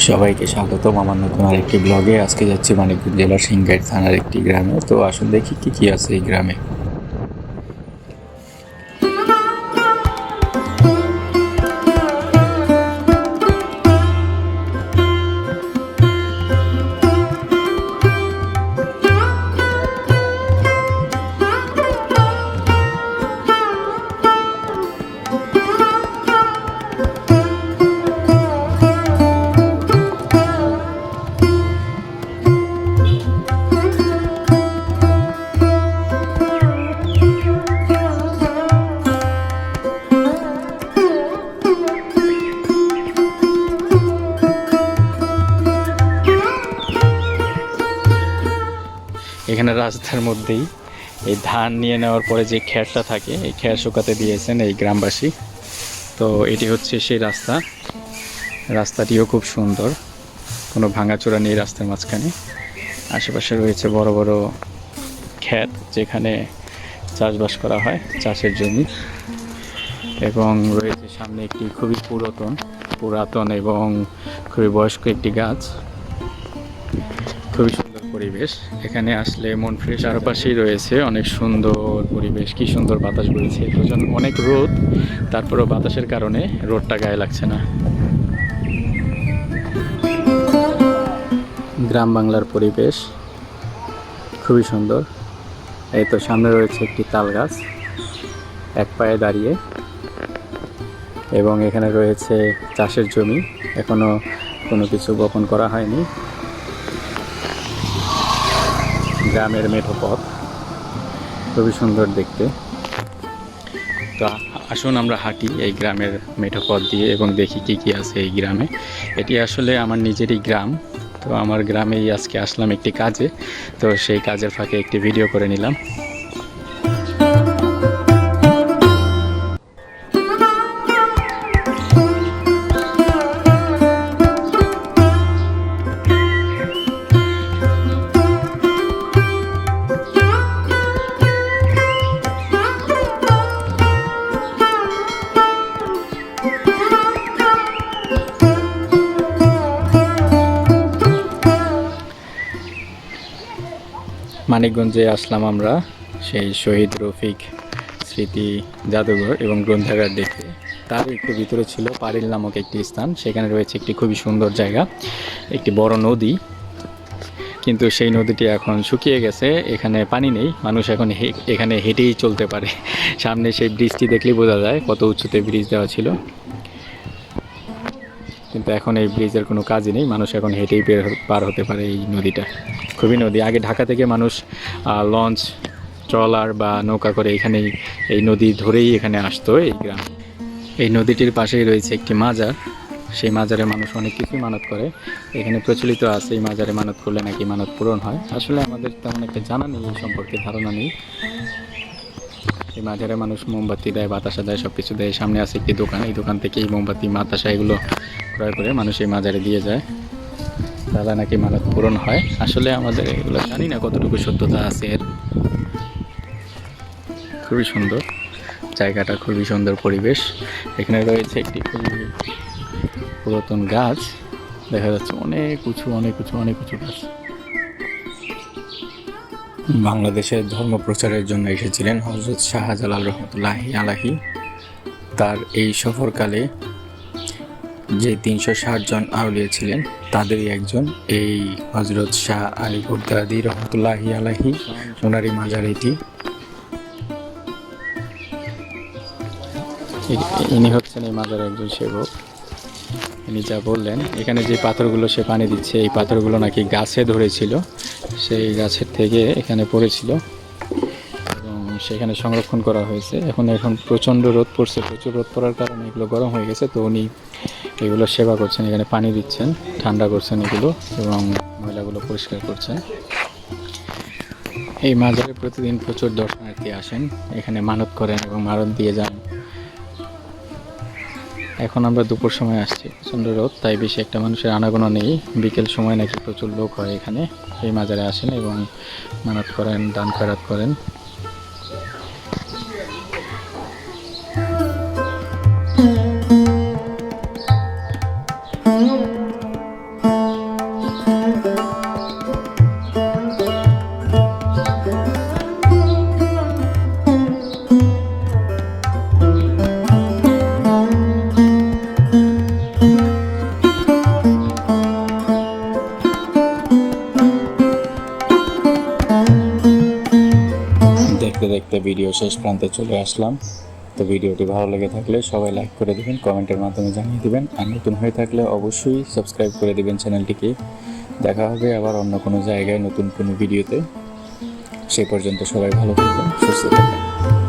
সবাইকে স্বাগতম আমার নতুন আরেকটি ব্লগে। আজকে যাচ্ছি মানিকগঞ্জ জেলার সিংগাইর থানার একটি গ্রামে। তো আসুন দেখি কি আছে এই গ্রামে। এখানে রাস্তার মধ্যেই এই ধান নিয়ে নেওয়ার পরে যে খ্যারটা থাকে এই খ্যার শুকাতে দিয়েছেন এই গ্রামবাসী। তো এটি হচ্ছে সেই রাস্তাটিও খুব সুন্দর, কোনো ভাঙাচোরা নেই রাস্তার মাঝখানে। আশেপাশে রয়েছে বড় বড় ক্ষেত যেখানে চাষবাস করা হয়, চাষের জমি, এবং রয়েছে সামনে একটি খুবই পুরাতন এবং খুবই বয়স্ক একটি গাছ। খুবই সুন্দর পরিবেশ, এখানে আসলে মন ফ্রেশ। চারপাশেই রয়েছে অনেক সুন্দর পরিবেশ, কি সুন্দর বাতাস বইছে। অনেক রোদ, তারপরেও বাতাসের কারণে রোদটা গায়ে লাগছে না। গ্রাম বাংলার পরিবেশ খুবই সুন্দর। এই তো সামনে রয়েছে একটি তাল গাছ এক পায়ে দাঁড়িয়ে, এবং এখানে রয়েছে চাষের জমি, এখনো কোনো কিছু বপন করা হয়নি। গ্রামের মেঠো পথ খুবই সুন্দর দেখতে। তো আসুন আমরা হাঁটি এই গ্রামের মেঠো পথ দিয়ে এবং দেখি কি আছে এই গ্রামে। এটি আসলে আমার নিজেরই গ্রাম। তো আমার গ্রামেই আজকে আসলাম একটি কাজে, তো সেই কাজের ফাঁকে একটি ভিডিও করে নিলাম। মানিকগঞ্জে আসলাম আমরা সেই শহীদ রফিক স্মৃতি জাদুঘর এবং গ্রন্থাগার দেখতে। তার একটু ভিতরে ছিল পারিল নামক একটি স্থান, সেখানে রয়েছে একটি খুবই সুন্দর জায়গা, একটি বড় নদী, কিন্তু সেই নদীটি এখন শুকিয়ে গেছে, এখানে পানি নেই। মানুষ এখন এখানে হেঁটেই চলতে পারে। সামনে সেই ব্রিজটি দেখলেই বোঝা যায় কত উঁচুতে ব্রিজ দেওয়া ছিল, কিন্তু এখন এই ব্রিজের কোনো কাজই নেই। মানুষ এখন হেঁটেই পার হতে পারে এই নদীটা। খুবই নদী, আগে ঢাকা থেকে মানুষ লঞ্চ, ট্রলার বা নৌকা করে এখানেই এই নদী ধরেই এখানে আসতো এই গ্রাম। এই নদীটির পাশেই রয়েছে একটি মাজার, সেই মাজারে মানুষ অনেক কিছুই মানত করে। এখানে প্রচলিত আছে এই মাজারে মানত করলে নাকি মানত পূরণ হয়। আসলে আমাদের তেমন একটা জানা নেই, এই সম্পর্কে ধারণা নেই। এই মাজারে মানুষ মোমবাতি দেয়, বাতাসা দেয়, সব কিছু দেয়। সামনে আছে একটি দোকান, এই দোকান থেকে এই মোমবাতি, বাতাসা এগুলো ক্রয় করে মানুষ এই মাজারে দিয়ে যায়, তাহলে নাকি মানত পূরণ হয়। আসলে আমাদের এগুলো জানি না কতটুকু সত্যতা আছে এর। খুবই সুন্দর জায়গাটা, খুবই সুন্দর পরিবেশ। এখানে রয়েছে একটি খুবই পুরাতন গাছ, দেখা যাচ্ছে অনেক উঁচু গাছ। বাংলাদেশের ধর্ম প্রচারের জন্য এসেছিলেন হযরত শাহজালাল রহমতুল্লাহি আলাইহি। তার এই সফরকালে যে 360 জন আউলিয়া ছিলেন তাদেরই একজন এই হযরত শাহ আলী বাগদাদী রহমতুল্লাহি আলাইহি। ওনারই মাজার এটি। ইনি হচ্ছেন এই মাজারের একজন সেবক। ইনি যা বললেন, এখানে যে পাথরগুলো সে পানি দিচ্ছে, এই পাথরগুলো নাকি গাছে ধরেছিল, সেই গাছের থেকে এখানে পড়েছিল এবং সেখানে সংরক্ষণ করা হয়েছে। এখন প্রচণ্ড রোদ পড়ছে, প্রচুর রোদ পড়ার কারণে এগুলো গরম হয়ে গেছে। তো উনি এগুলো সেবা করছেন, এখানে পানি দিচ্ছেন, ঠান্ডা করছেন এগুলো এবং ময়লাগুলো পরিষ্কার করছেন। এই মাজারে প্রতিদিন প্রচুর দর্শনার্থী আসেন, এখানে মানত করেন এবং মানত দিয়ে যান। এখন আমরা দুপুর সময় আসছি, প্রচণ্ড রোদ, তাই বেশি একটা মানুষের আনাগোনা নেই। বিকেল সময় নাকি প্রচুর লোক হয় এখানে, এই মাজারে আসেন এবং মানত করেন, দান খয়রাত করেন। দেখতে দেখতে ভিডিও শেষ প্রান্তে চলে আসলাম। তো ভিডিওটি ভালো লেগে থাকলে সবাই লাইক করে দিবেন, কমেন্টের মাধ্যমে জানিয়ে দিবেন, আর নতুন হয়ে থাকলে অবশ্যই সাবস্ক্রাইব করে দিবেন চ্যানেলটিকে। দেখা হবে আবার অন্য কোনো জায়গায় নতুন কোনো ভিডিওতে। সেই পর্যন্ত সবাই ভালো থাকবেন, সুস্থ থাকবেন।